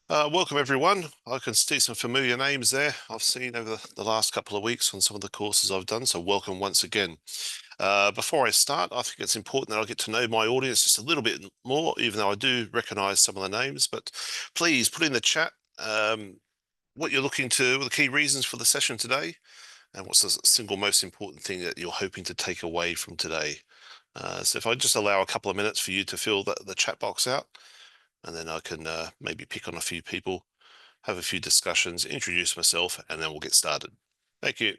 Welcome everyone. I can see some familiar names there I've seen over the last couple of weeks on some of the courses I've done, so welcome once again. Before I start, I think it's important that I get to know my audience just a little bit more, even though I do recognize some of the names, but please put in the chat what you're looking to, the key reasons for the session today, and what's the single most important thing that you're hoping to take away from today. So if I just allow a couple of minutes for you to fill the chat box out, and then I can maybe pick on a few people, have a few discussions, introduce myself, and then we'll get started. Thank you.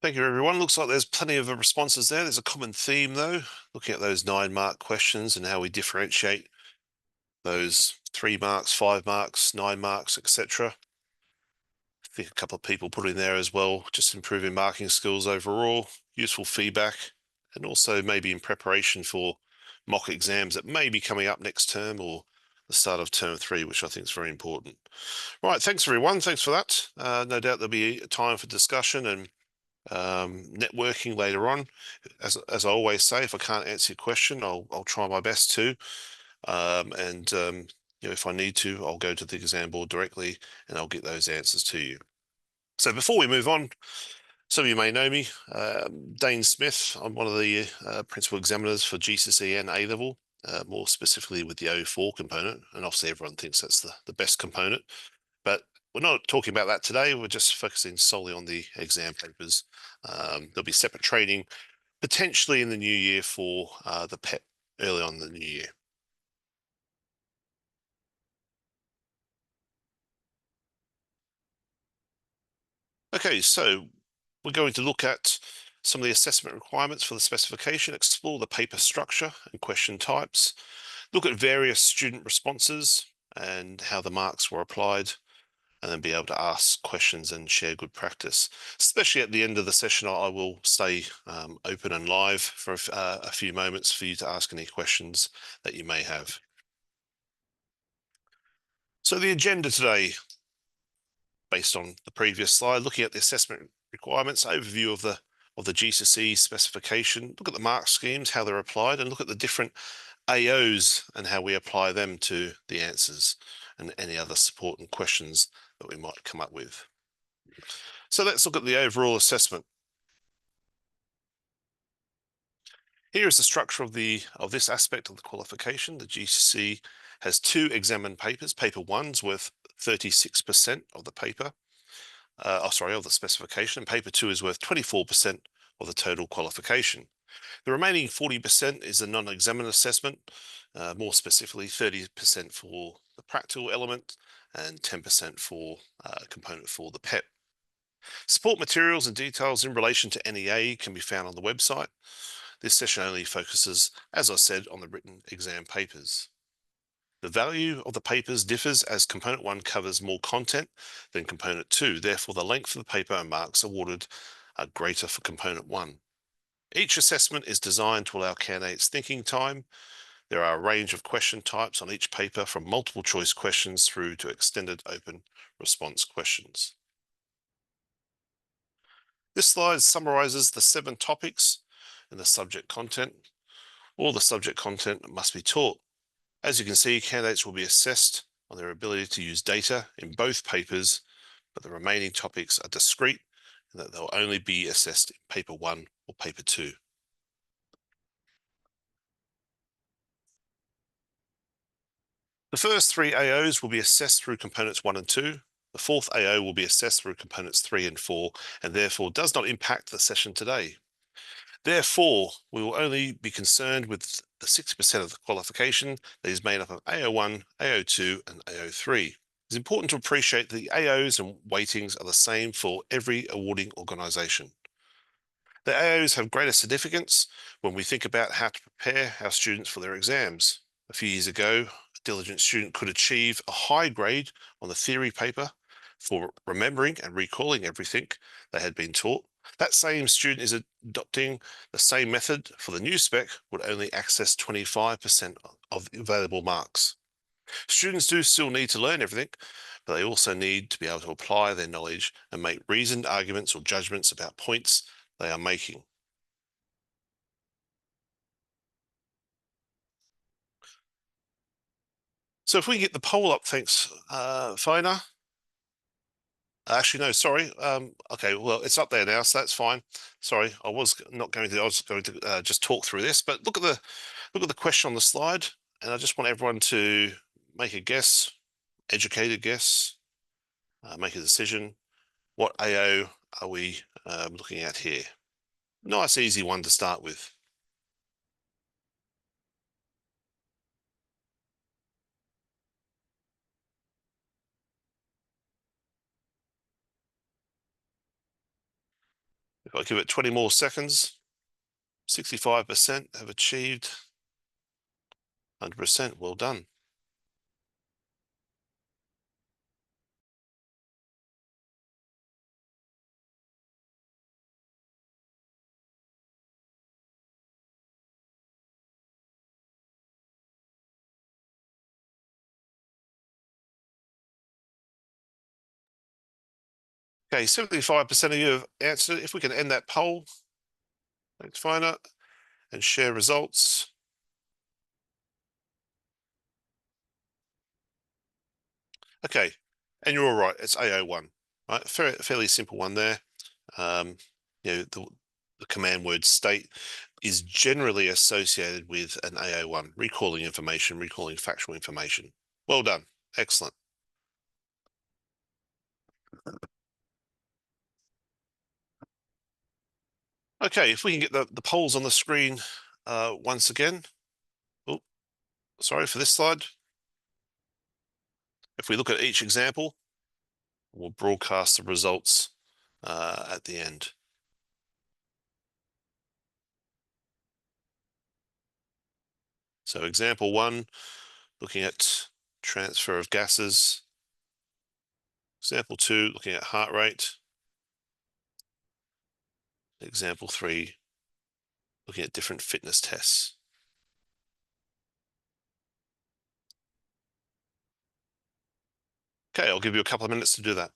Thank you, everyone. Looks like there's plenty of responses there. There's a common theme, though, looking at those 9-mark questions and how we differentiate those 3 marks, 5 marks, 9 marks, etc. I think a couple of people put in there as well, just improving marking skills overall, useful feedback, and also maybe in preparation for mock exams that may be coming up next term or the start of term 3, which I think is very important. Right, thanks everyone. Thanks for that. No doubt there'll be time for discussion and networking later on. As I always say, if I can't answer your question, I'll try my best to. If I need to, I'll go to the exam board directly and I'll get those answers to you. So before we move on, some of you may know me, Dane Smith. I'm one of the principal examiners for GCSE and A level, more specifically with the O4 component. And obviously everyone thinks that's the best component, but we're not talking about that today. We're just focusing solely on the exam papers. There'll be separate training potentially in the new year for the PEP early on in the new year. Okay, so we're going to look at some of the assessment requirements for the specification, explore the paper structure and question types, look at various student responses and how the marks were applied, and then be able to ask questions and share good practice. Especially at the end of the session, I will stay open and live for a few moments for you to ask any questions that you may have. So the agenda today, based on the previous slide, looking at the assessment requirements, overview of the GCSE specification, look at the mark schemes, how they're applied, and look at the different AOs and how we apply them to the answers and any other supporting questions that we might come up with. So let's look at the overall assessment. Here is the structure of this aspect of the qualification. The GCSE has two examined papers. Paper one's worth 36% of the paper, of the specification, and paper two is worth 24% of the total qualification. The remaining 40% is a non-examined assessment, more specifically 30% for the practical element and 10% for component for the PEP. Support materials and details in relation to NEA can be found on the website. This session only focuses, as I said, on the written exam papers. The value of the papers differs as component one covers more content than component two. Therefore, the length of the paper and marks awarded are greater for component one. Each assessment is designed to allow candidates thinking time. There are a range of question types on each paper, from multiple choice questions through to extended open response questions. This slide summarizes the 7 topics in the subject content. All the subject content must be taught. As you can see, candidates will be assessed on their ability to use data in both papers, but the remaining topics are discrete and that they'll only be assessed in paper 1 or paper 2. The first 3 AOs will be assessed through components 1 and 2. The fourth AO will be assessed through components 3 and 4, and therefore does not impact the session today. Therefore, we will only be concerned with the 60% of the qualification that is made up of AO1, AO2, and AO3. It's important to appreciate that the AOs and weightings are the same for every awarding organisation. The AOs have greater significance when we think about how to prepare our students for their exams. A few years ago, a diligent student could achieve a high grade on the theory paper for remembering and recalling everything they had been taught. That same student is adopting the same method for the new spec, would only access 25% of the available marks. Students do still need to learn everything, but they also need to be able to apply their knowledge and make reasoned arguments or judgments about points they are making. So if we get the poll up, thanks, Fina. Actually, no, sorry. Okay, well, it's up there now, so that's fine. Sorry, I was going to just talk through this, but look at the question on the slide, and I just want everyone to make a guess, educated guess, make a decision. What AO are we looking at here? Nice, easy one to start with. If I give it 20 more seconds, 65% have achieved 100%. Well done. Okay, 75% of you have answered. If we can end that poll, thanks, Fina, and share results. Okay, and you're all right. It's AO1, right? Fairly simple one there. You know, the command word state is generally associated with an AO1, recalling information, recalling factual information. Well done. Excellent. Okay, if we can get the polls on the screen once again. Oh, sorry for this slide. If we look at each example, we'll broadcast the results at the end. So example 1, looking at transfer of gases. Example 2, looking at heart rate. Example 3, looking at different fitness tests. Okay, I'll give you a couple of minutes to do that.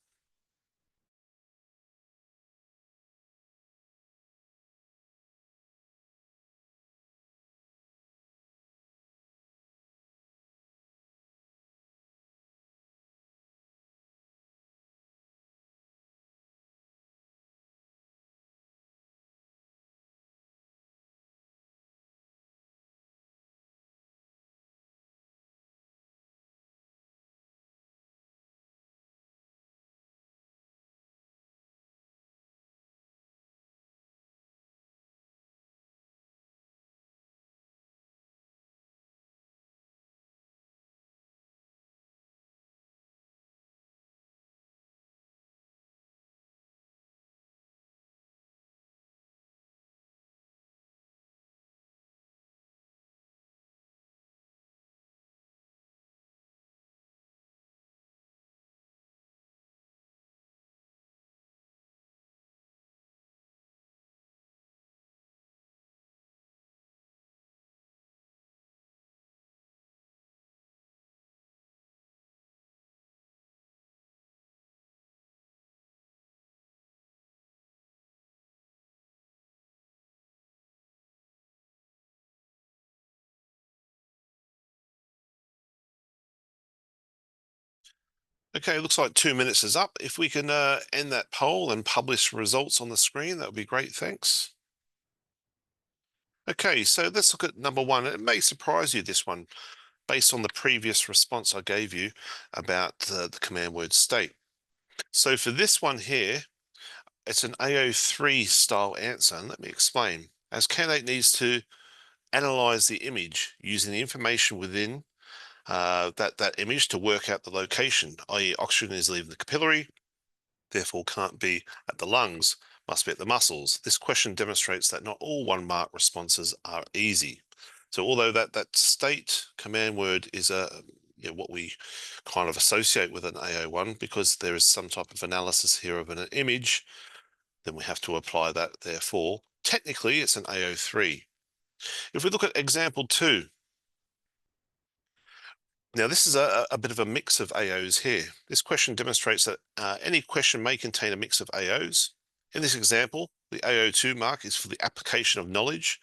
Okay, looks like 2 minutes is up. If we can end that poll and publish results on the screen, that would be great. Thanks. Okay, so let's look at number one. It may surprise you, this one, based on the previous response I gave you about the command word state. So for this one here, it's an AO3 style answer. And let me explain. As candidate needs to analyze the image using the information within that image to work out the location, i.e. oxygen is leaving the capillary, therefore can't be at the lungs, must be at the muscles. This question demonstrates that not all 1 mark responses are easy. So although that state command word is what we kind of associate with an AO1, because there is some type of analysis here of an image, then we have to apply that. Therefore, technically it's an AO3. If we look at example 2, now this is a bit of a mix of AOs here. This question demonstrates that any question may contain a mix of AOs. In this example, the AO2 mark is for the application of knowledge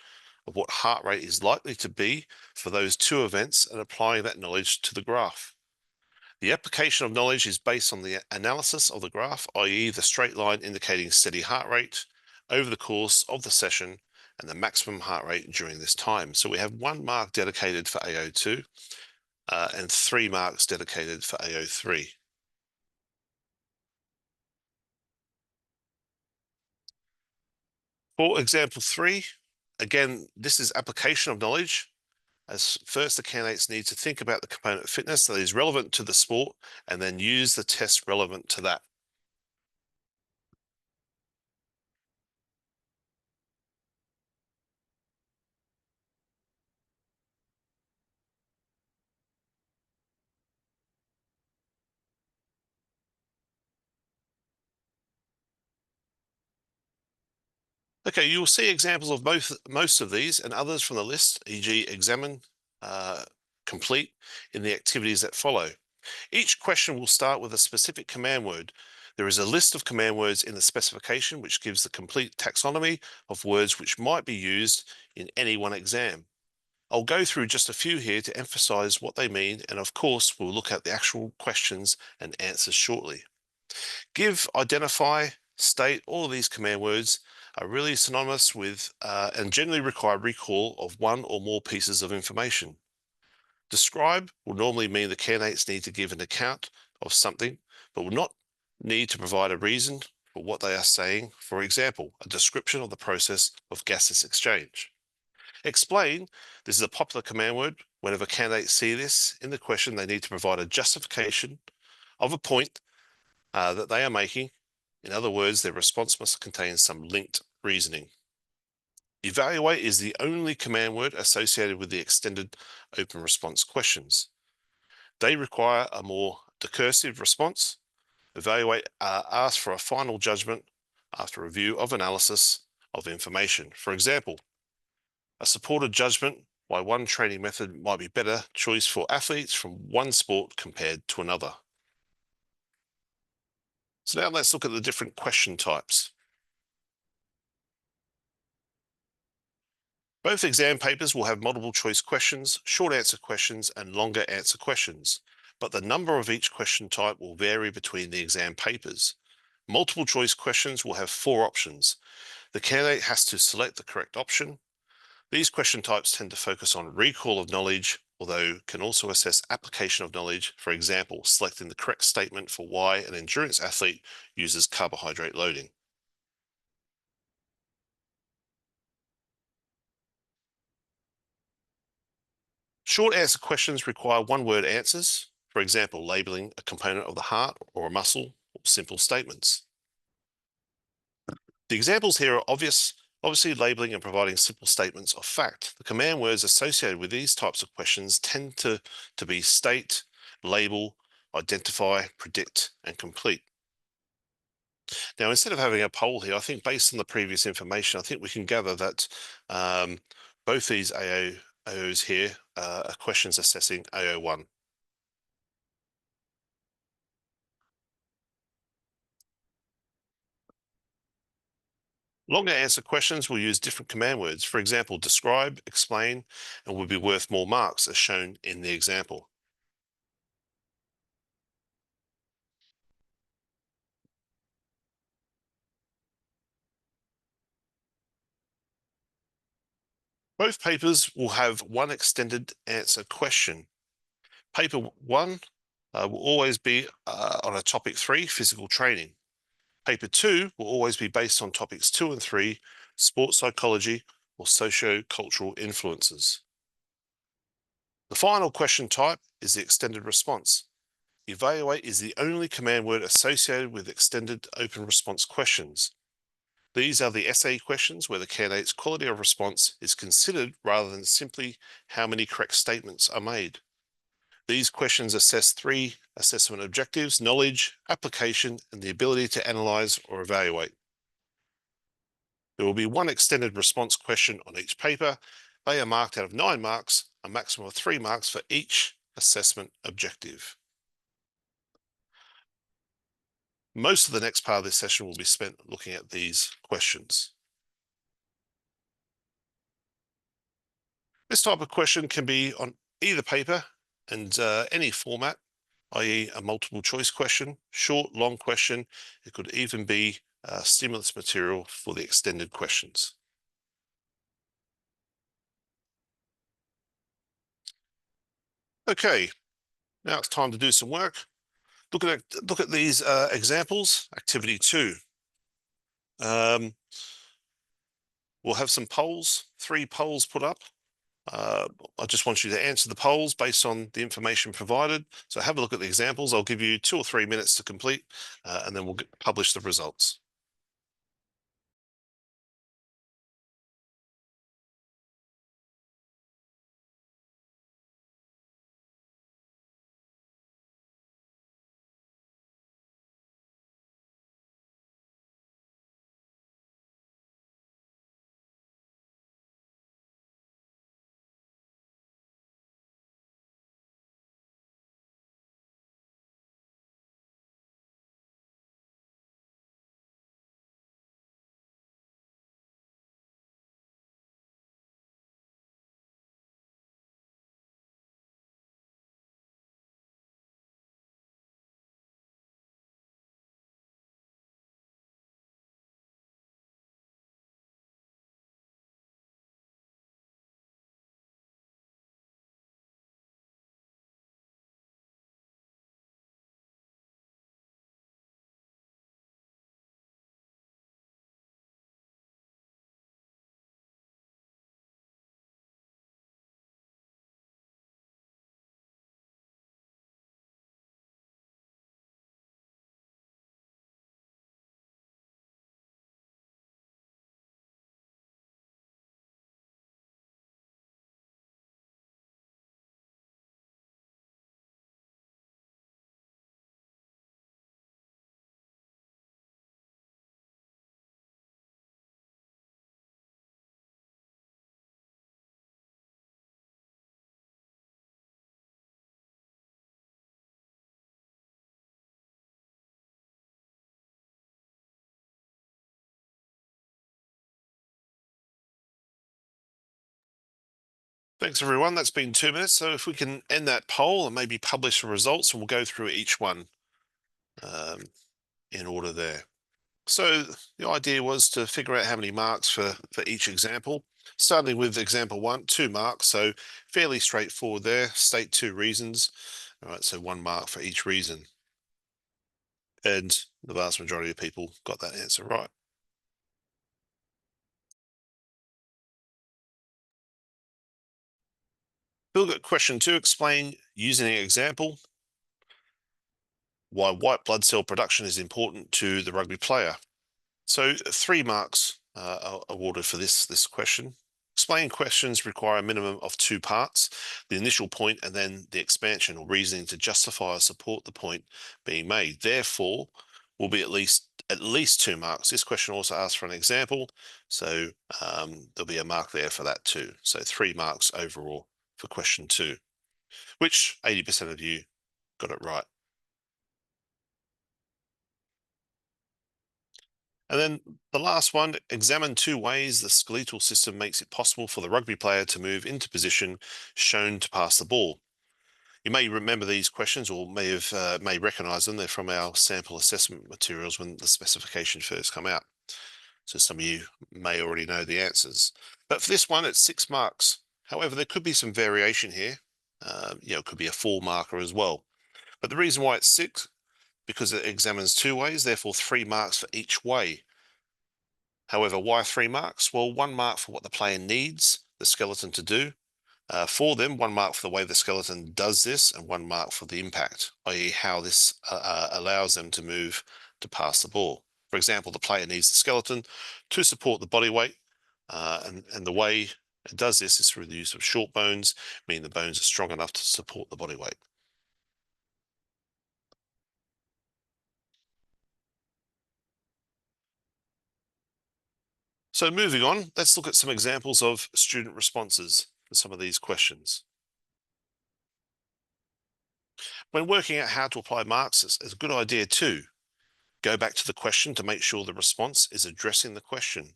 of what heart rate is likely to be for those two events and applying that knowledge to the graph. The application of knowledge is based on the analysis of the graph, i.e. the straight line indicating steady heart rate over the course of the session and the maximum heart rate during this time. So we have 1 mark dedicated for AO2 and 3 marks dedicated for AO3. For example 3, again, this is application of knowledge. As first, the candidates need to think about the component fitness that is relevant to the sport and then use the test relevant to that. Okay, you will see examples of most of these and others from the list, e.g. examine, complete, in the activities that follow. Each question will start with a specific command word. There is a list of command words in the specification which gives the complete taxonomy of words which might be used in any one exam. I'll go through just a few here to emphasize what they mean, and of course we'll look at the actual questions and answers shortly. Give, identify, state, all of these command words are really synonymous with and generally require recall of one or more pieces of information. Describe will normally mean the candidates need to give an account of something, but will not need to provide a reason for what they are saying. For example, a description of the process of gaseous exchange. Explain, this is a popular command word. Whenever candidates see this in the question, they need to provide a justification of a point that they are making. In other words, their response must contain some linked reasoning. Evaluate is the only command word associated with the extended open response questions. They require a more discursive response. Evaluate asks for a final judgment after review of analysis of information. For example, a supported judgment why one training method might be better choice for athletes from one sport compared to another. So now let's look at the different question types. Both exam papers will have multiple choice questions, short answer questions, and longer answer questions, but the number of each question type will vary between the exam papers. Multiple choice questions will have 4 options. The candidate has to select the correct option. These question types tend to focus on recall of knowledge, although can also assess application of knowledge, for example, selecting the correct statement for why an endurance athlete uses carbohydrate loading. Short answer questions require 1-word answers, for example, labeling a component of the heart or a muscle, or simple statements. The examples here are obviously labeling and providing simple statements of fact. The command words associated with these types of questions tend to be state, label, identify, predict, and complete. Now, instead of having a poll here, I think based on the previous information, I think we can gather that both these AOs here are questions assessing AO1. Longer answer questions will use different command words. For example, describe, explain, and will be worth more marks as shown in the example. Both papers will have one extended answer question. Paper 1 will always be on a topic 3, physical training. Paper 2 will always be based on topics 2 and 3, sports psychology or socio-cultural influences. The final question type is the extended response. Evaluate is the only command word associated with extended open response questions. These are the essay questions where the candidate's quality of response is considered rather than simply how many correct statements are made. These questions assess 3 assessment objectives: knowledge, application, and the ability to analyze or evaluate. There will be one extended response question on each paper. They are marked out of 9 marks, a maximum of 3 marks for each assessment objective. Most of the next part of this session will be spent looking at these questions. This type of question can be on either paper and any format, i.e. a multiple choice question, short, long question. It could even be stimulus material for the extended questions. Okay, now it's time to do some work. Look at these examples. Activity 2. We'll have some polls, 3 polls put up. I just want you to answer the polls based on the information provided. So have a look at the examples. I'll give you 2 or 3 minutes to complete, and then we'll publish the results. Thanks, everyone. That's been 2 minutes. So if we can end that poll and maybe publish the results, and we'll go through each one in order there. So the idea was to figure out how many marks for each example, starting with example 1, 2 marks. So fairly straightforward there. State 2 reasons. All right, so 1 mark for each reason. And the vast majority of people got that answer right. Look at question 2, explain using an example why white blood cell production is important to the rugby player. So 3 marks are awarded for this question. Explain questions require a minimum of 2 parts: the initial point and then the expansion or reasoning to justify or support the point being made. Therefore, will be at least 2 marks. This question also asks for an example, so there'll be a mark there for that too. So 3 marks overall for question 2, which 80% of you got it right. And then the last one, examine 2 ways the skeletal system makes it possible for the rugby player to move into position shown to pass the ball. You may remember these questions or may recognize them. They're from our sample assessment materials when the specification first come out. So some of you may already know the answers. But for this one, it's 6 marks. However, there could be some variation here. It could be a 4 marker as well. But the reason why it's 6, because it examines 2 ways, therefore 3 marks for each way. However, why 3 marks? Well, 1 mark for what the player needs the skeleton to do. For them, 1 mark for the way the skeleton does this, and 1 mark for the impact, i.e. how this allows them to move to pass the ball. For example, the player needs the skeleton to support the body weight, and the way it does this is through the use of short bones, meaning the bones are strong enough to support the body weight. So moving on, let's look at some examples of student responses for some of these questions. When working out how to apply marks, it's a good idea to go back to the question to make sure the response is addressing the question,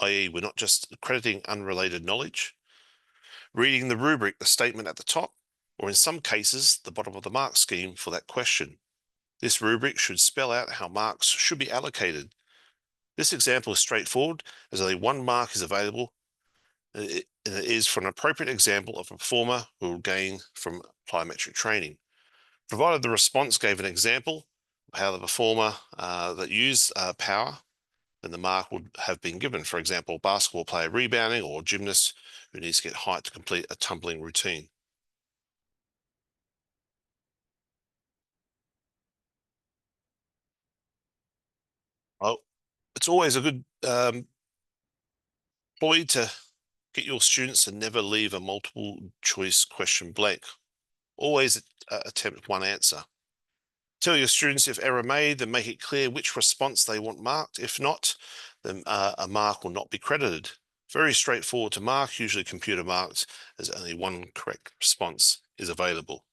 i.e. we're not just crediting unrelated knowledge, reading the rubric, the statement at the top, or in some cases, the bottom of the mark scheme for that question. This rubric should spell out how marks should be allocated. This example is straightforward, as only 1 mark is available, and it is for an appropriate example of a performer who will gain from plyometric training. Provided the response gave an example of how the performer that used power, then the mark would have been given. For example, basketball player rebounding or gymnast who needs to get height to complete a tumbling routine. Well, it's always a good ploy to get your students to never leave a multiple choice question blank. Always attempt 1 answer. Tell your students if error made, then make it clear which response they want marked. If not, then a mark will not be credited. Very straightforward to mark, usually computer marked, as only 1 correct response is available.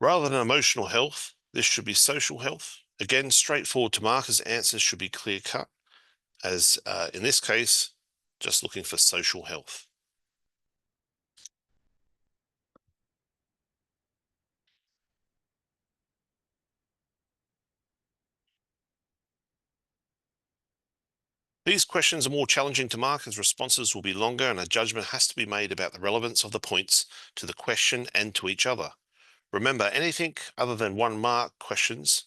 Rather than emotional health, this should be social health. Again, straightforward to mark, as answers should be clear cut, as in this case, just looking for social health. These questions are more challenging to mark as responses will be longer and a judgment has to be made about the relevance of the points to the question and to each other. Remember, anything other than 1 mark questions,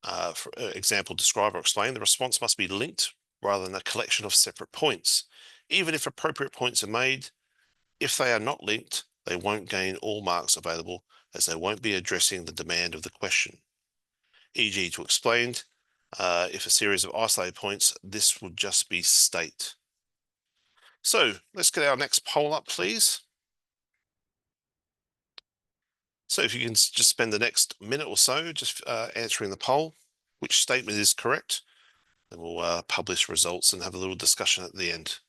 for example, describe or explain, the response must be linked rather than a collection of separate points. Even if appropriate points are made, if they are not linked, they won't gain all marks available as they won't be addressing the demand of the question. E.g., to explain, if a series of isolated points, this would just be state. So let's get our next poll up, please. So if you can just spend the next minute or so just answering the poll, which statement is correct, then we'll publish results and have a little discussion at the end.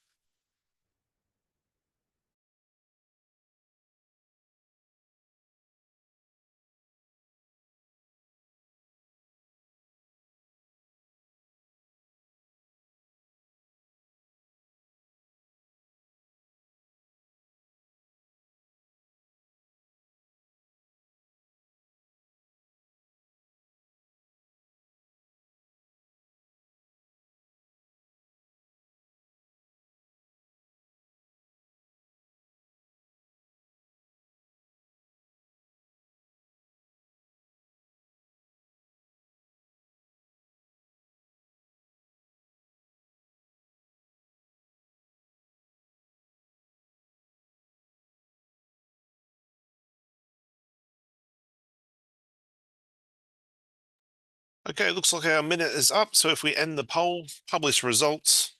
Okay, it looks like our minute is up. So if we end the poll, publish results.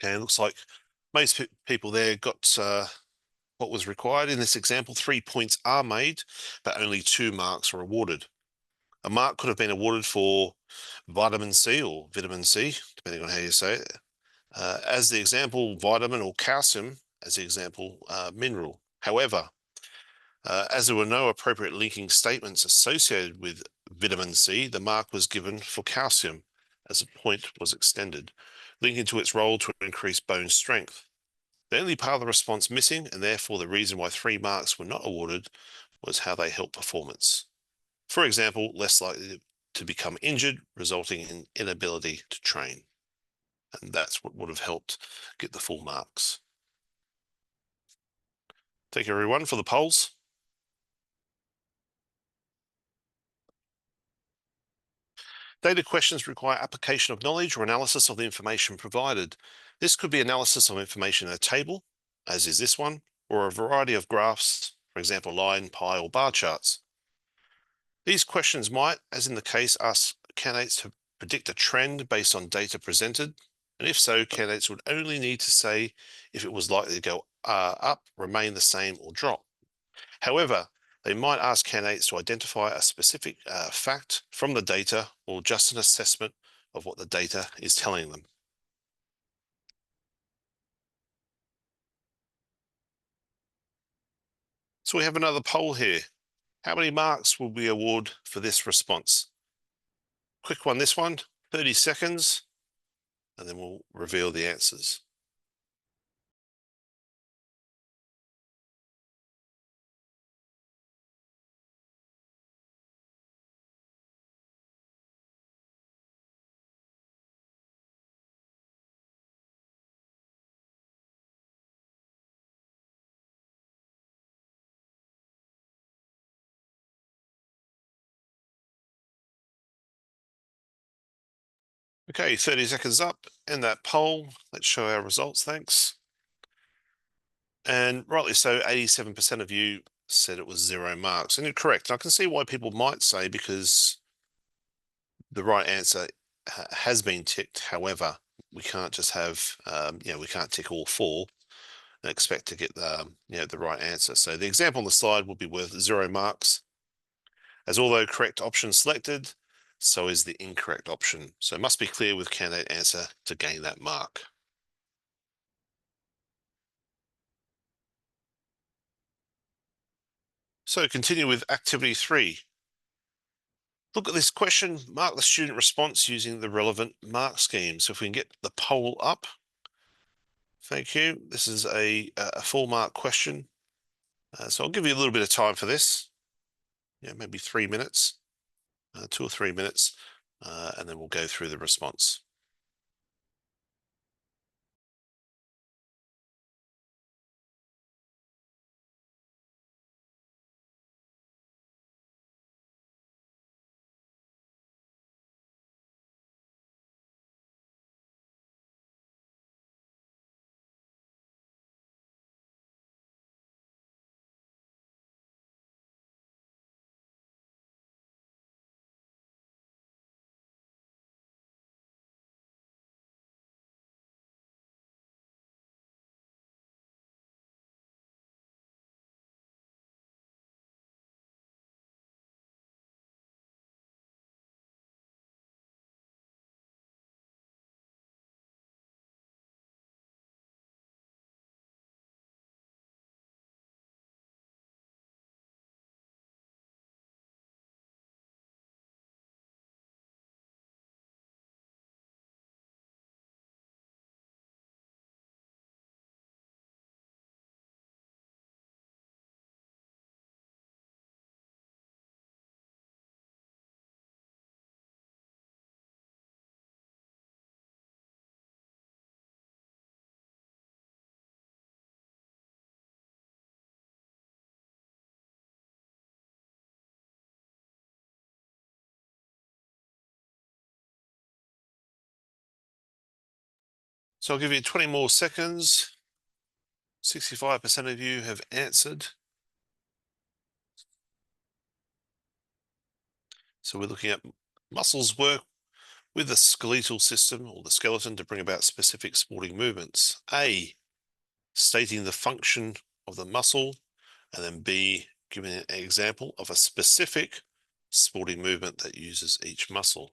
Okay, it looks like most people there got what was required. In this example, 3 points are made, but only 2 marks are awarded. A mark could have been awarded for vitamin C or vitamin C, depending on how you say it. As the example, vitamin or calcium, as the example, mineral. However, as there were no appropriate linking statements associated with vitamin C, the mark was given for calcium as the point was extended, linking to its role to increase bone strength. The only part of the response missing, and therefore the reason why 3 marks were not awarded, was how they helped performance. For example, less likely to become injured, resulting in inability to train. And that's what would have helped get the full marks. Thank you, everyone, for the polls. Data questions require application of knowledge or analysis of the information provided. This could be analysis of information in a table, as is this one, or a variety of graphs, for example, line, pie, or bar charts. These questions might, as in the case, ask candidates to predict a trend based on data presented, and if so, candidates would only need to say if it was likely to go up, remain the same, or drop. However, they might ask candidates to identify a specific fact from the data or just an assessment of what the data is telling them. So we have another poll here. How many marks will we award for this response? Quick one, this one, 30 seconds, and then we'll reveal the answers. Okay, 30 seconds up, and that poll. Let's show our results, thanks. And rightly so, 87% of you said it was 0 marks, and you're correct. I can see why people might say, because the right answer has been ticked. However, we can't just have, we can't tick all 4 and expect to get the right answer. So the example on the slide would be worth 0 marks, as although correct option selected, so is the incorrect option. So it must be clear with candidate answer to gain that mark. So continue with activity 3. Look at this question, mark the student response using the relevant mark scheme. So if we can get the poll up. Thank you. This is a full mark question. So I'll give you a little bit of time for this. Maybe 3 minutes, 2 or 3 minutes, and then we'll go through the response. So I'll give you 20 more seconds. 65% of you have answered. So we're looking at muscles work with the skeletal system or the skeleton to bring about specific sporting movements. A, stating the function of the muscle, and then B, giving an example of a specific sporting movement that uses each muscle.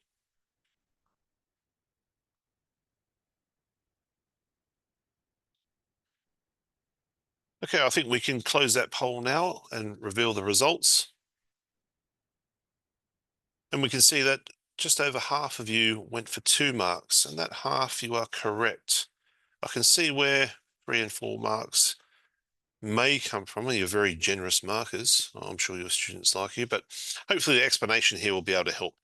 Okay, I think we can close that poll now and reveal the results. And we can see that just over half of you went for 2 marks, and that half you are correct. I can see where, 3 and 4 marks may come from, and you're very generous markers. I'm sure your students like you, but hopefully the explanation here will be able to help.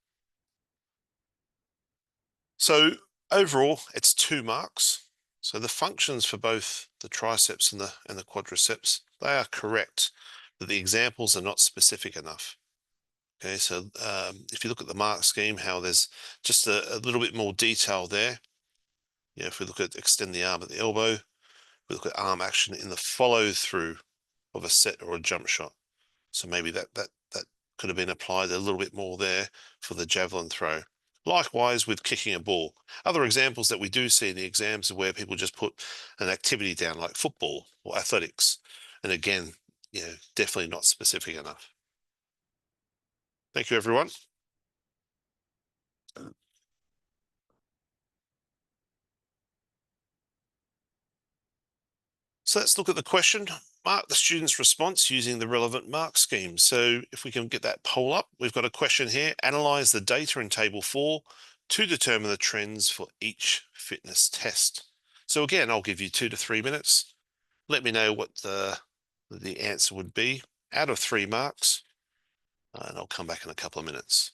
So overall, it's 2 marks. So the functions for both the triceps and the quadriceps, they are correct, but the examples are not specific enough. Okay, so if you look at the mark scheme, how there's just a little bit more detail there. If we look at extend the arm at the elbow, we look at arm action in the follow through of a set or a jump shot. So maybe that could have been applied a little bit more there for the javelin throw. Likewise with kicking a ball. Other examples that we do see in the exams are where people just put an activity down like football or athletics. And again, definitely not specific enough. Thank you, everyone. So let's look at the question. Mark the student's response using the relevant mark scheme. So if we can get that poll up, we've got a question here. Analyze the data in table 4 to determine the trends for each fitness test. So again, I'll give you 2 to 3 minutes. Let me know what the answer would be out of 3 marks, and I'll come back in a couple of minutes.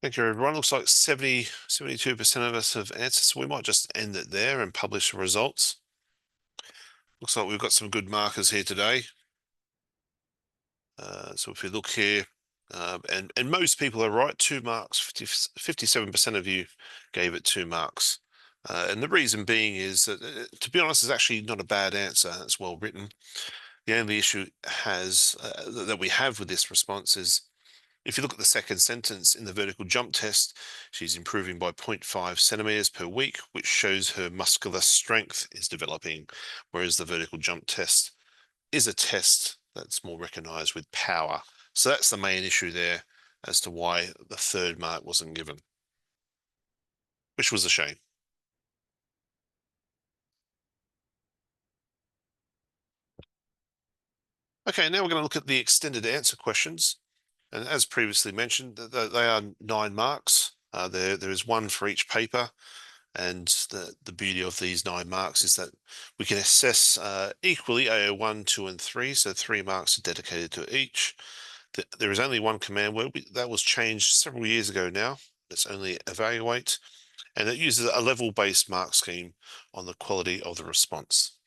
Thank you, everyone. Looks like 72% of us have answered, so we might just end it there and publish the results. Looks like we've got some good markers here today. So if you look here, and most people are right, 2 marks, 57% of you gave it 2 marks. And the reason being is that, to be honest, it's actually not a bad answer. It's well written. The only issue that we have with this response is, if you look at the second sentence in the vertical jump test, she's improving by 0.5 centimeters per week, which shows her muscular strength is developing, whereas the vertical jump test is a test that's more recognized with power. So that's the main issue there as to why the 3rd mark wasn't given, which was a shame. Okay, now we're going to look at the extended answer questions. And as previously mentioned, they are 9 marks. There is 1 for each paper. And the beauty of these 9 marks is that we can assess equally AO1, 2, and 3. So 3 marks are dedicated to each. There is only 1 command word that was changed several years ago now. It's only evaluate. and it uses a level-based mark scheme on the quality of the response.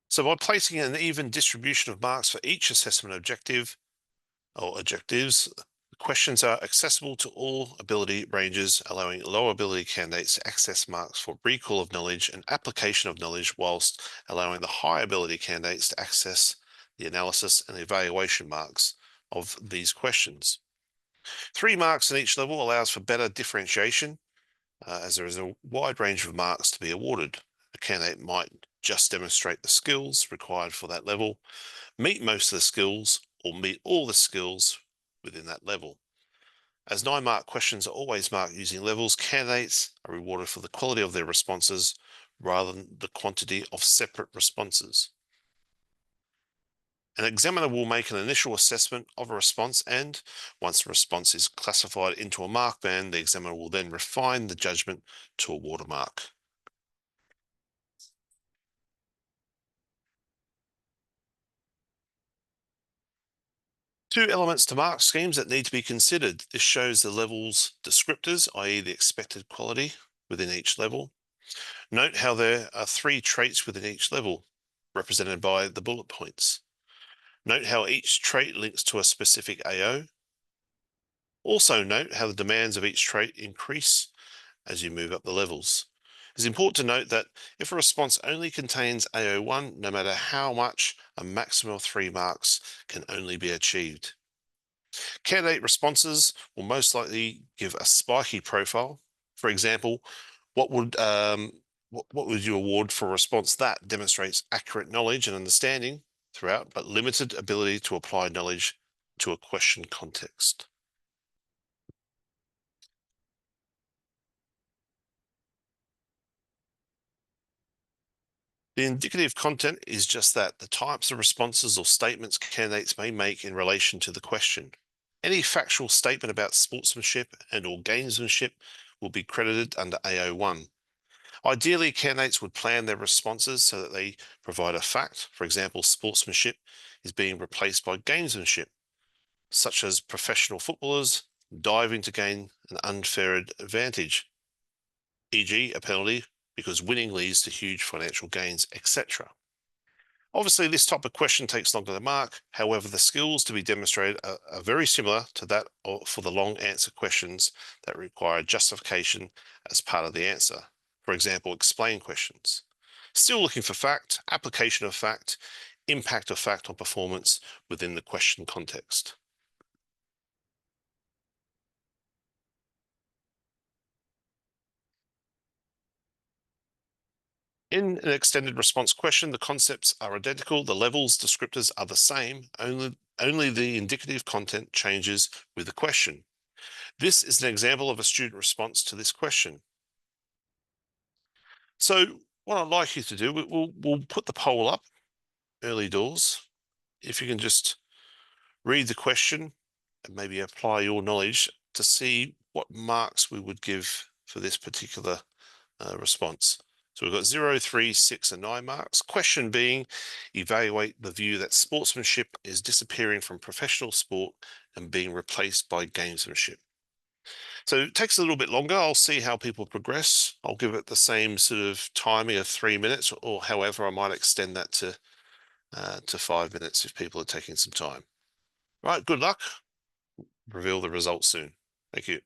So by placing an even distribution of marks for each assessment objective or objectives, the questions are accessible to all ability ranges, allowing low ability candidates to access marks for recall of knowledge and application of knowledge, whilst allowing the high ability candidates to access the analysis and evaluation marks of these questions. 3 marks in each level allows for better differentiation, as there is a wide range of marks to be awarded. A candidate might just demonstrate the skills required for that level, meet most of the skills, or meet all the skills within that level. As 9-mark questions are always marked using levels, candidates are rewarded for the quality of their responses rather than the quantity of separate responses. An examiner will make an initial assessment of a response, and once the response is classified into a mark band, the examiner will then refine the judgment to award a mark. Two elements to mark schemes that need to be considered. This shows the level's descriptors, i.e. the expected quality within each level. Note how there are 3 traits within each level, represented by the bullet points. Note how each trait links to a specific AO. Also note how the demands of each trait increase as you move up the levels. It's important to note that if a response only contains AO1, no matter how much, a maximum of 3 marks can only be achieved. Candidate responses will most likely give a spiky profile. For example, what would you award for a response that demonstrates accurate knowledge and understanding throughout, but limited ability to apply knowledge to a question context? The indicative content is just that, the types of responses or statements candidates may make in relation to the question. Any factual statement about sportsmanship and or gamesmanship will be credited under AO1. Ideally, candidates would plan their responses so that they provide a fact. For example, sportsmanship is being replaced by gamesmanship, such as professional footballers diving to gain an unfair advantage, e.g. a penalty because winning leads to huge financial gains, etc. Obviously, this type of question takes longer to mark. However, the skills to be demonstrated are very similar to that for the long answer questions that require justification as part of the answer. For example, explain questions. Still looking for fact, application of fact, impact of fact on performance within the question context. In an extended response question, the concepts are identical, the levels descriptors are the same, only the indicative content changes with the question. This is an example of a student response to this question. So what I'd like you to do, we'll put the poll up early doors. If you can just read the question and maybe apply your knowledge to see what marks we would give for this particular response. So we've got 0, 3, 6, and 9 marks. Question being, evaluate the view that sportsmanship is disappearing from professional sport and being replaced by gamesmanship. So it takes a little bit longer. I'll see how people progress. I'll give it the same sort of timing of 3 minutes, or however, I might extend that to 5 minutes if people are taking some time. Right, good luck. Reveal the results soon. Thank you.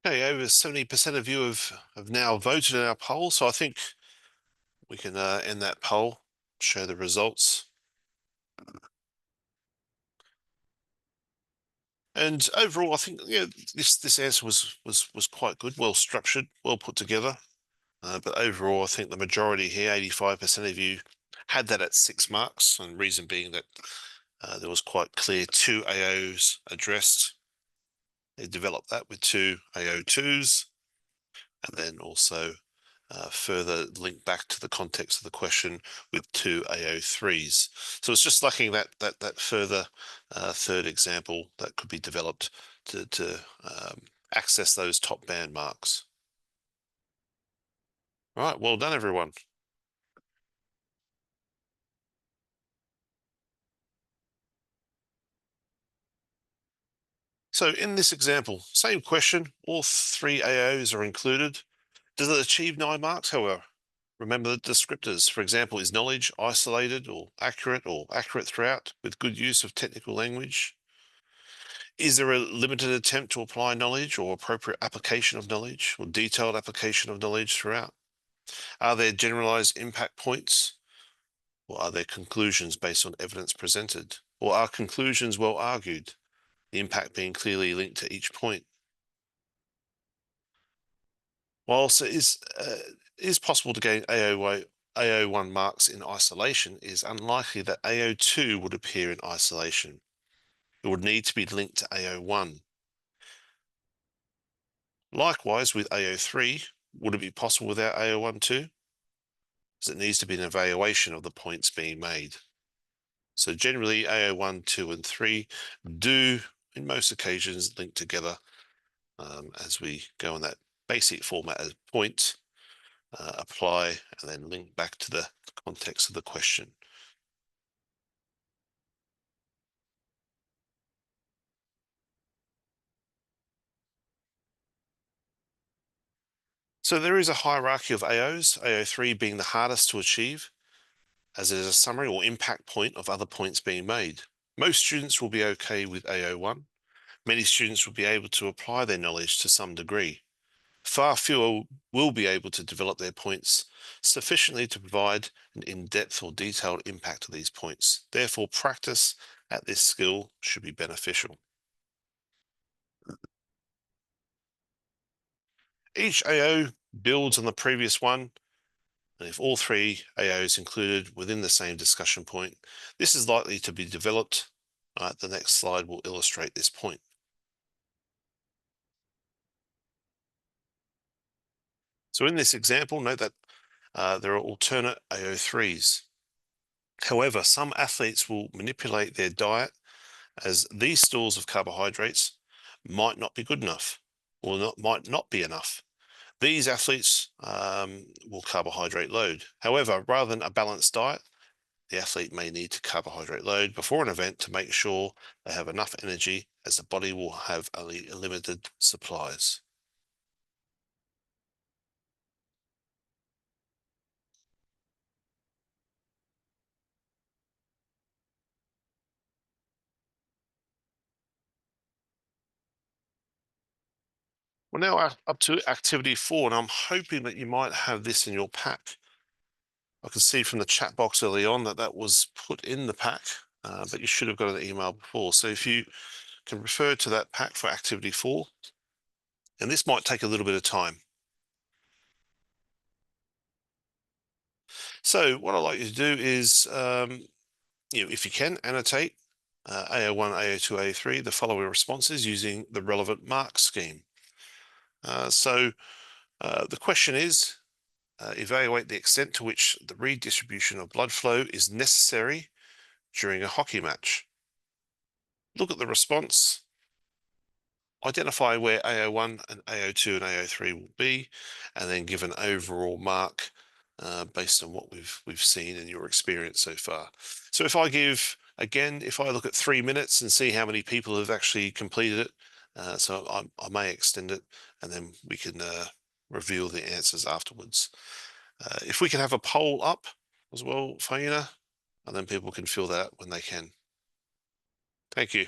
Okay, over 70% of you have now voted in our poll, so I think we can end that poll, show the results. And overall, I think this answer was quite good, well structured, well put together. But overall, I think the majority here, 85% of you, had that at 6 marks, and reason being that there was quite clear 2 AOs addressed. They developed that with 2 AO2s, and then also further link back to the context of the question with 2 AO3s. So it's just lacking that further third example that could be developed to access those top band marks. All right, well done, everyone. So in this example, same question, all 3 AOs are included. Does it achieve 9 marks, however? Remember the descriptors. For example, is knowledge isolated or accurate throughout with good use of technical language? Is there a limited attempt to apply knowledge or appropriate application of knowledge or detailed application of knowledge throughout? Are there generalized impact points, or are there conclusions based on evidence presented? Or are conclusions well argued, the impact being clearly linked to each point? Whilst it is possible to gain AO1 marks in isolation, it is unlikely that AO2 would appear in isolation. It would need to be linked to AO1. Likewise, with AO3, would it be possible without AO1 too? Because it needs to be an evaluation of the points being made. So generally, AO1, 2, and 3 do, in most occasions, link together as we go in that basic format as point, apply, and then link back to the context of the question. So there is a hierarchy of AOs, AO3 being the hardest to achieve, as it is a summary or impact point of other points being made. Most students will be okay with AO1. Many students will be able to apply their knowledge to some degree. Far fewer will be able to develop their points sufficiently to provide an in-depth or detailed impact of these points. Therefore, practice at this skill should be beneficial. Each AO builds on the previous one, and if all 3 AOs included within the same discussion point, this is likely to be developed. The next slide will illustrate this point. So in this example, note that there are alternate AO3s. However, some athletes will manipulate their diet as these stores of carbohydrates might not be good enough or might not be enough. These athletes will carbohydrate load. However, rather than a balanced diet, the athlete may need to carbohydrate load before an event to make sure they have enough energy, as the body will have only limited supplies. We're now up to activity 4, and I'm hoping that you might have this in your pack. I can see from the chat box early on that that was put in the pack, but you should have got an email before. So if you can refer to that pack for activity 4, and this might take a little bit of time. So what I'd like you to do is, if you can, annotate AO1, AO2, AO3, the following responses using the relevant mark scheme. So the question is, evaluate the extent to which the redistribution of blood flow is necessary during a hockey match. Look at the response, identify where AO1 and AO2 and AO3 will be, and then give an overall mark based on what we've seen in your experience so far. So if I look at 3 minutes and see how many people have actually completed it, so I may extend it, and then we can reveal the answers afterwards. If we can have a poll up as well, Faina, and then people can fill that out when they can. Thank you.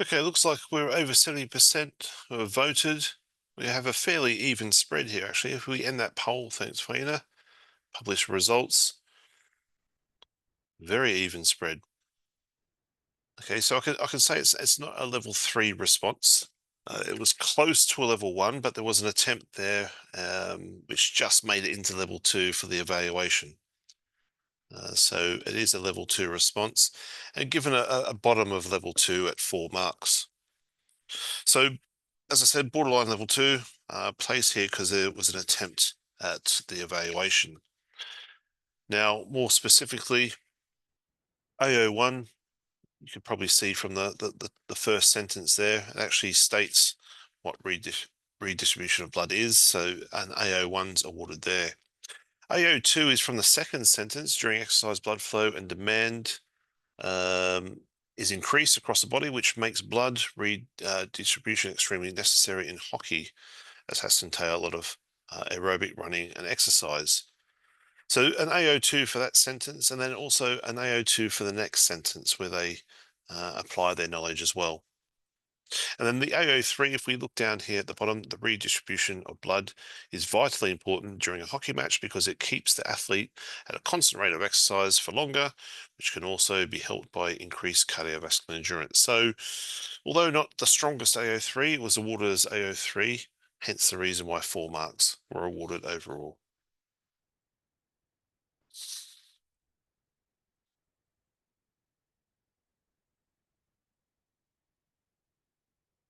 Okay, looks like we're over 70% who have voted. We have a fairly even spread here, actually. If we end that poll, thanks, Faina. Publish results. Very even spread. Okay, so I can say it's not a level 3 response. It was close to a level 1, but there was an attempt there which just made it into level 2 for the evaluation. So it is a level 2 response, and given a bottom of level 2 at 4 marks. So, as I said, borderline level 2, place here because there was an attempt at the evaluation. Now, more specifically, AO1, you can probably see from the first sentence there, it actually states what redistribution of blood is. So an AO1's awarded there. AO2 is from the second sentence, during exercise blood flow and demand is increased across the body, which makes blood redistribution extremely necessary in hockey, as has to entail a lot of aerobic running and exercise. So an AO2 for that sentence, and then also an AO2 for the next sentence where they apply their knowledge as well. And then the AO3, if we look down here at the bottom, the redistribution of blood is vitally important during a hockey match because it keeps the athlete at a constant rate of exercise for longer, which can also be helped by increased cardiovascular endurance. So although not the strongest AO3, it was awarded as AO3, hence the reason why 4 marks were awarded overall.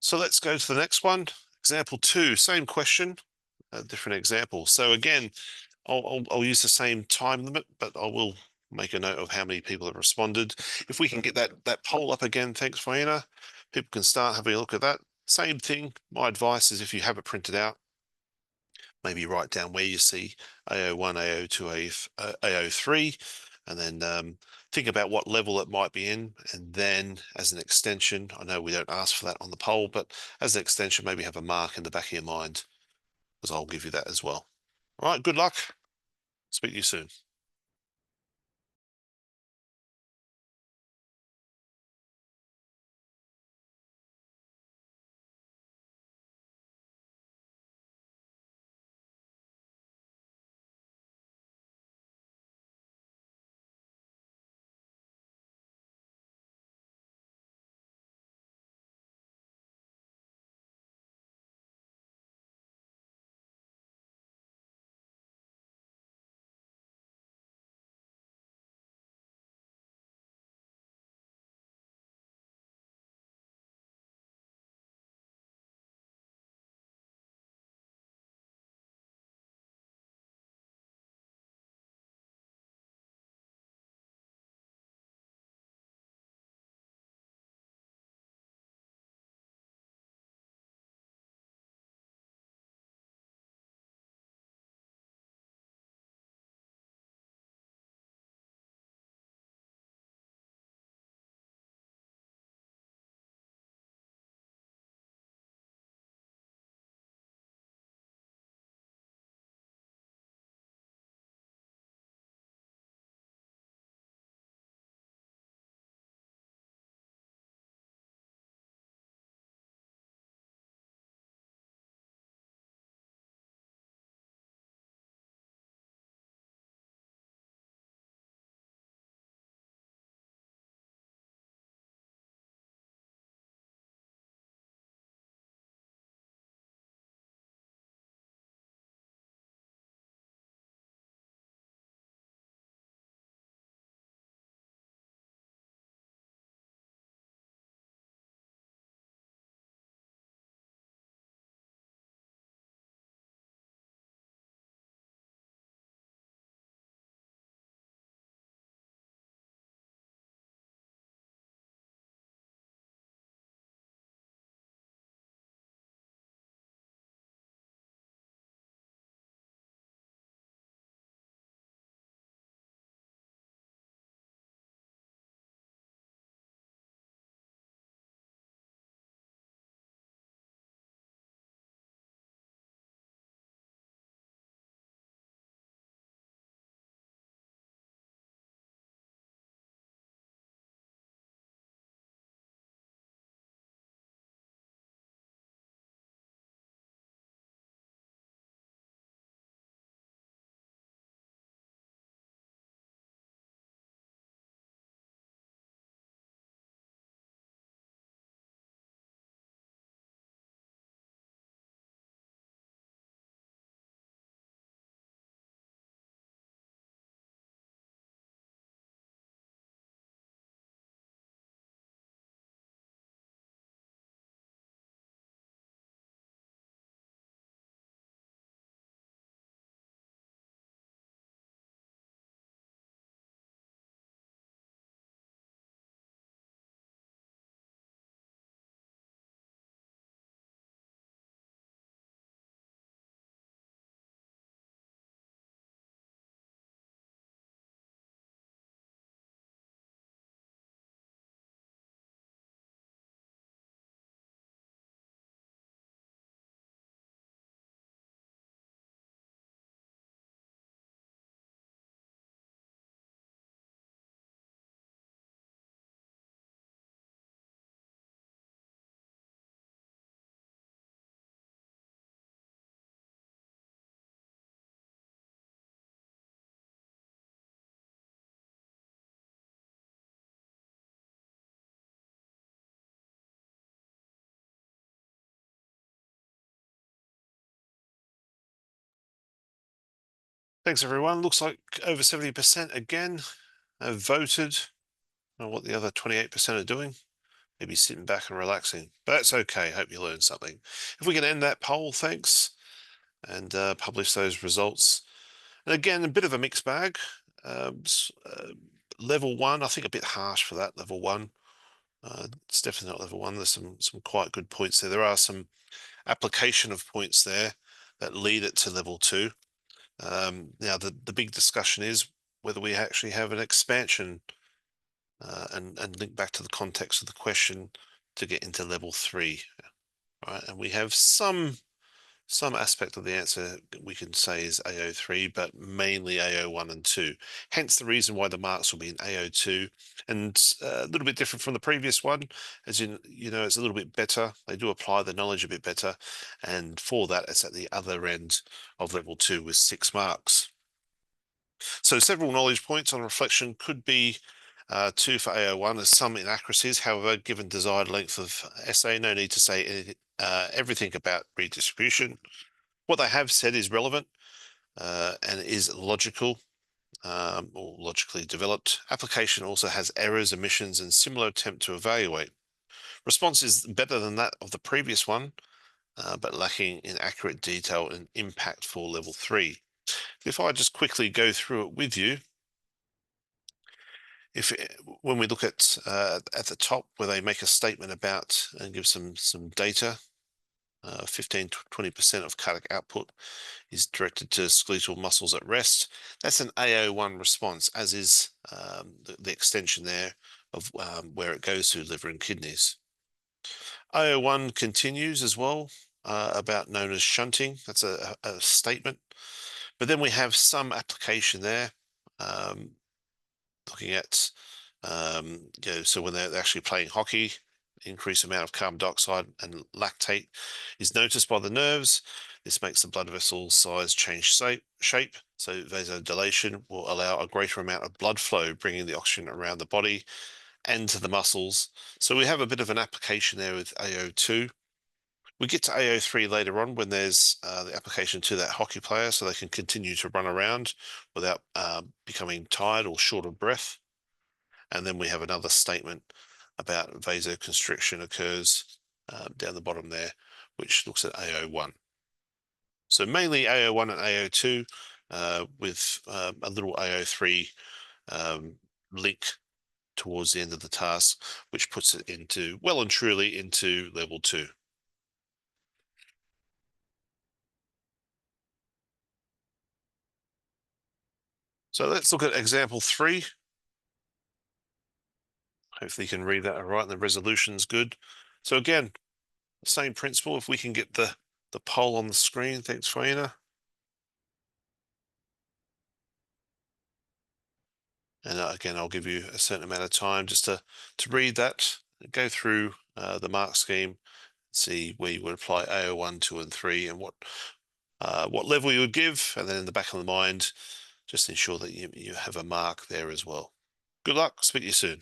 So let's go to the next one. Example 2, same question, a different example. So again, I'll use the same time limit, but I will make a note of how many people have responded. If we can get that poll up again, thanks, Fiona. People can start having a look at that. Same thing. My advice is if you have it printed out, maybe write down where you see AO1, AO2, AO3, and then think about what level it might be in. And then as an extension, I know we don't ask for that on the poll, but as an extension, maybe have a mark in the back of your mind, because I'll give you that as well. All right, good luck. Speak to you soon. Thanks, everyone. Looks like over 70% again have voted. I don't know what the other 28% are doing. Maybe sitting back and relaxing, but that's okay. Hope you learned something. If we can end that poll, thanks, and publish those results. And again, a bit of a mixed bag. Level one, I think a bit harsh for that. Level one, it's definitely not level one. There's some quite good points there. There are some application of points there that lead it to level two. Now, the big discussion is whether we actually have an expansion and link back to the context of the question to get into level three. Right, and we have some aspect of the answer we can say is AO3, but mainly AO1 and 2. Hence the reason why the marks will be in AO2, and a little bit different from the previous one, as in, it's a little bit better. They do apply the knowledge a bit better, and for that, it's at the other end of level 2 with 6 marks. So several knowledge points on reflection could be 2 for AO1. There's some inaccuracies. However, given desired length of essay, no need to say everything about redistribution. What they have said is relevant and is logical or logically developed. Application also has errors, omissions, and similar attempt to evaluate. Response is better than that of the previous one, but lacking in accurate detail and impact for level 3. If I just quickly go through it with you, when we look at the top where they make a statement about and give some data, 15 to 20% of cardiac output is directed to skeletal muscles at rest. That's an AO1 response, as is the extension there of where it goes to liver and kidneys. AO1 continues as well about known as shunting. That's a statement. But then we have some application there. Looking at, so when they're actually playing hockey, increased amount of carbon dioxide and lactate is noticed by the nerves. This makes the blood vessel size change shape. So vasodilation will allow a greater amount of blood flow, bringing the oxygen around the body and to the muscles. So we have a bit of an application there with AO2. We get to AO3 later on when there's the application to that hockey player so they can continue to run around without becoming tired or short of breath. And then we have another statement about vasoconstriction occurs down the bottom there, which looks at AO1. So mainly AO1 and AO2 with a little AO3 link towards the end of the task, which puts it into, well and truly, into level 2. So let's look at example 3. Hopefully you can read that all right, and the resolution's good. So again, same principle. If we can get the poll on the screen, thanks, Faina. And again, I'll give you a certain amount of time just to read that, go through the mark scheme, see where you would apply AO1, 2, and 3, and what level you would give, and then in the back of the mind, just ensure that you have a mark there as well. Good luck. Speak to you soon.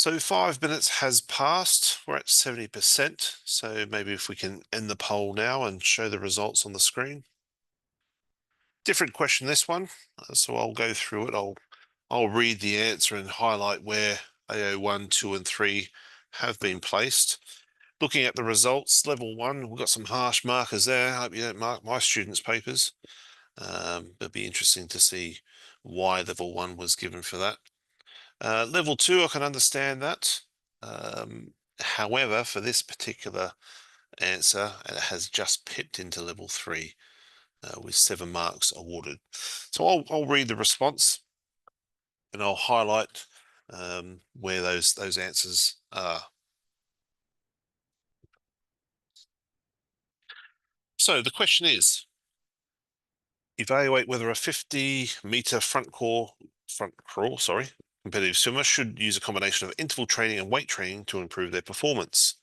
So 5 minutes has passed. We're at 70%. So maybe if we can end the poll now and show the results on the screen. Different question, this one. So I'll go through it. I'll read the answer and highlight where AO1, 2, and 3 have been placed. Looking at the results, level 1, we've got some harsh markers there. I hope you don't mark my students' papers. It'll be interesting to see why level 1 was given for that. Level 2, I can understand that. However, for this particular answer, it has just pipped into level 3 with 7 marks awarded. So I'll read the response and I'll highlight where those answers are. So the question is, evaluate whether a 50-meter front crawl, competitive swimmer should use a combination of interval training and weight training to improve their performance.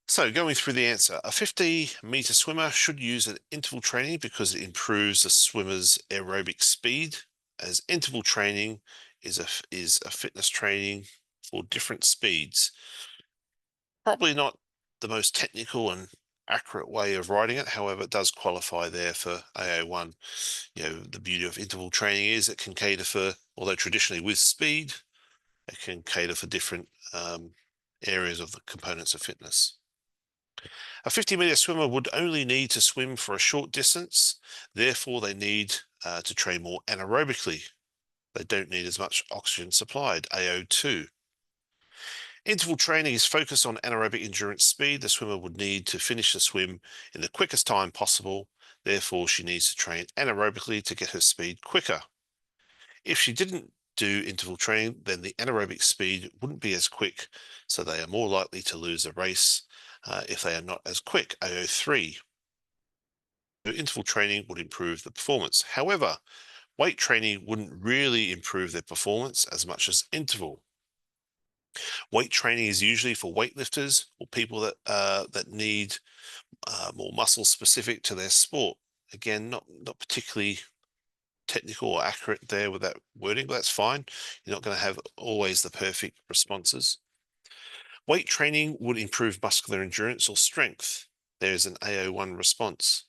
So going through the answer, a 50-meter swimmer should use an interval training because it improves the swimmer's aerobic speed, as interval training is a fitness training for different speeds. Probably not the most technical and accurate way of writing it. However, it does qualify there for AO1. The beauty of interval training is it can cater for, although traditionally with speed, it can cater for different areas of the components of fitness. A 50-meter swimmer would only need to swim for a short distance. Therefore, they need to train more anaerobically. They don't need as much oxygen supplied, AO2. Interval training is focused on anaerobic endurance speed. The swimmer would need to finish the swim in the quickest time possible. Therefore, she needs to train anaerobically to get her speed quicker. If she didn't do interval training, then the anaerobic speed wouldn't be as quick, so they are more likely to lose a race if they are not as quick, AO3. Interval training would improve the performance. However, weight training wouldn't really improve their performance as much as interval. Weight training is usually for weightlifters or people that need more muscle specific to their sport. Again, not particularly technical or accurate there with that wording, but that's fine. You're not going to have always the perfect responses. Weight training would improve muscular endurance or strength. There's an AO1 response.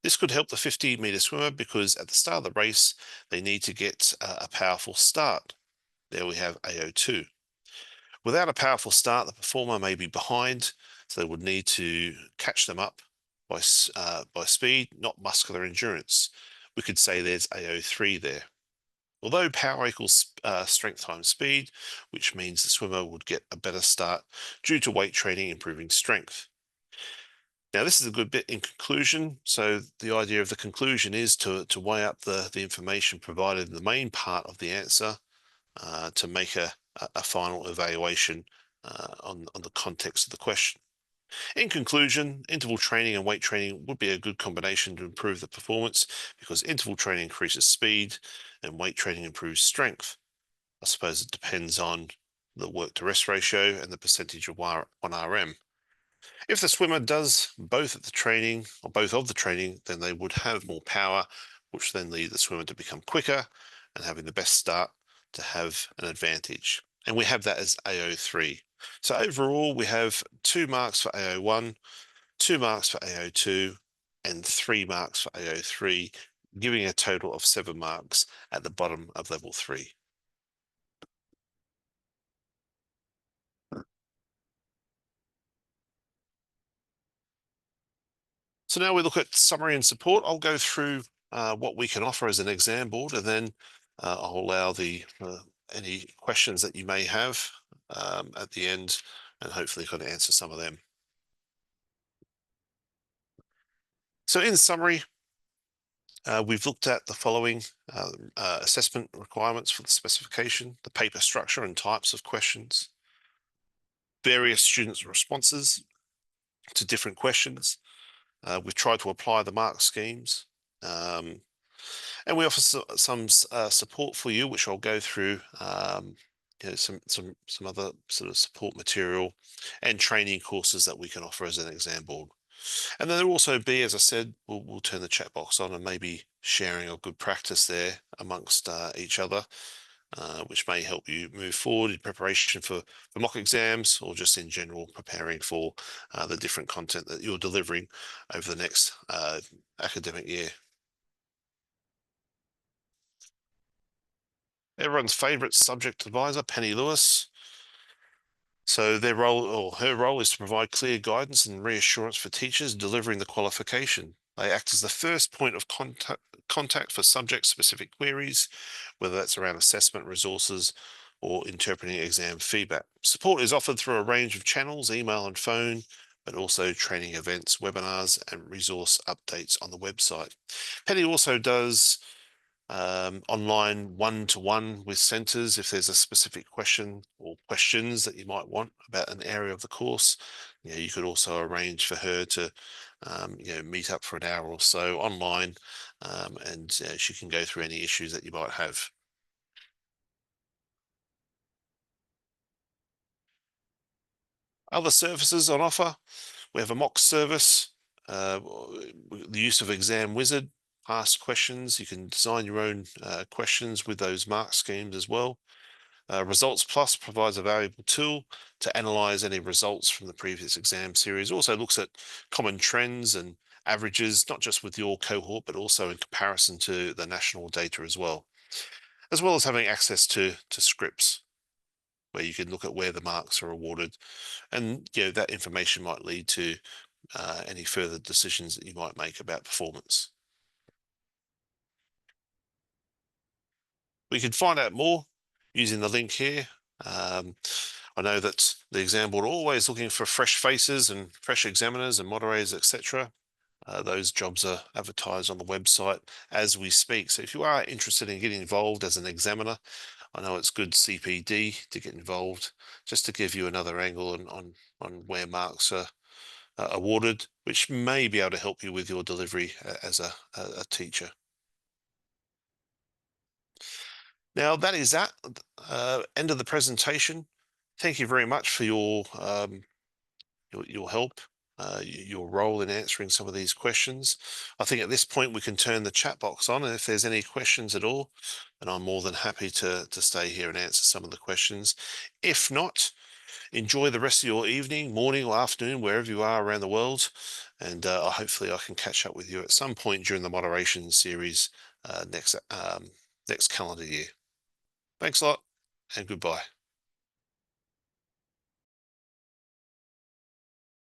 This could help the 50-meter swimmer because at the start of the race, they need to get a powerful start. There we have AO2. Without a powerful start, the performer may be behind, so they would need to catch them up by speed, not muscular endurance. We could say there's AO3 there. Although power equals strength times speed, which means the swimmer would get a better start due to weight training improving strength. Now, this is a good bit in conclusion. So the idea of the conclusion is to weigh up the information provided in the main part of the answer to make a final evaluation on the context of the question. In conclusion, interval training and weight training would be a good combination to improve the performance because interval training increases speed and weight training improves strength. I suppose it depends on the work to rest ratio and the percentage of 1RM. If the swimmer does both of the training, then they would have more power, which then lead the swimmer to become quicker and having the best start to have an advantage. And we have that as AO3. So overall, we have 2 marks for AO1, 2 marks for AO2, and 3 marks for AO3, giving a total of 7 marks at the bottom of level 3. So now we look at summary and support. I'll go through what we can offer as an exam board, and then I'll allow any questions that you may have at the end, and hopefully kind of answer some of them. So in summary, we've looked at the following assessment requirements for the specification, the paper structure and types of questions, various students' responses to different questions. We've tried to apply the mark schemes, and we offer some support for you, which I'll go through. Some other sort of support material and training courses that we can offer as an exam board. And then there'll also be, as I said, we'll turn the chat box on and maybe sharing a good practice there amongst each other which may help you move forward in preparation for mock exams or just in general preparing for the different content that you're delivering over the next academic year. Everyone's favorite subject advisor, Penny Lewis. So their role or her role is to provide clear guidance and reassurance for teachers delivering the qualification. They act as the first point of contact for subject-specific queries, whether that's around assessment resources or interpreting exam feedback. Support is offered through a range of channels, email and phone, but also training events, webinars, and resource updates on the website. Penny also does online one-to-one with centres if there's a specific question or questions that you might want about an area of the course. You could also arrange for her to meet up for an hour or so online, and she can go through any issues that you might have. Other services on offer: we have a mock service, the use of Exam Wizard, ask questions. You can design your own questions with those mark schemes as well. Results Plus provides a valuable tool to analyze any results from the previous exam series. Also looks at common trends and averages, not just with your cohort, but also in comparison to the national data as well as having access to scripts where you can look at where the marks are awarded. And that information might lead to any further decisions that you might make about performance. We can find out more using the link here. I know that the exam board are always looking for fresh faces and fresh examiners and moderators, etc. Those jobs are advertised on the website as we speak. So if you are interested in getting involved as an examiner, I know it's good CPD to get involved, just to give you another angle on where marks are awarded, which may be able to help you with your delivery as a teacher. Now that is that end of the presentation. Thank you very much for your help, your role in answering some of these questions. I think at this point we can turn the chat box on, and if there's any questions at all, then I'm more than happy to stay here and answer some of the questions. If not, enjoy the rest of your evening, morning or afternoon, wherever you are around the world, and hopefully I can catch up with you at some point during the moderation series next calendar year. Thanks a lot, and goodbye.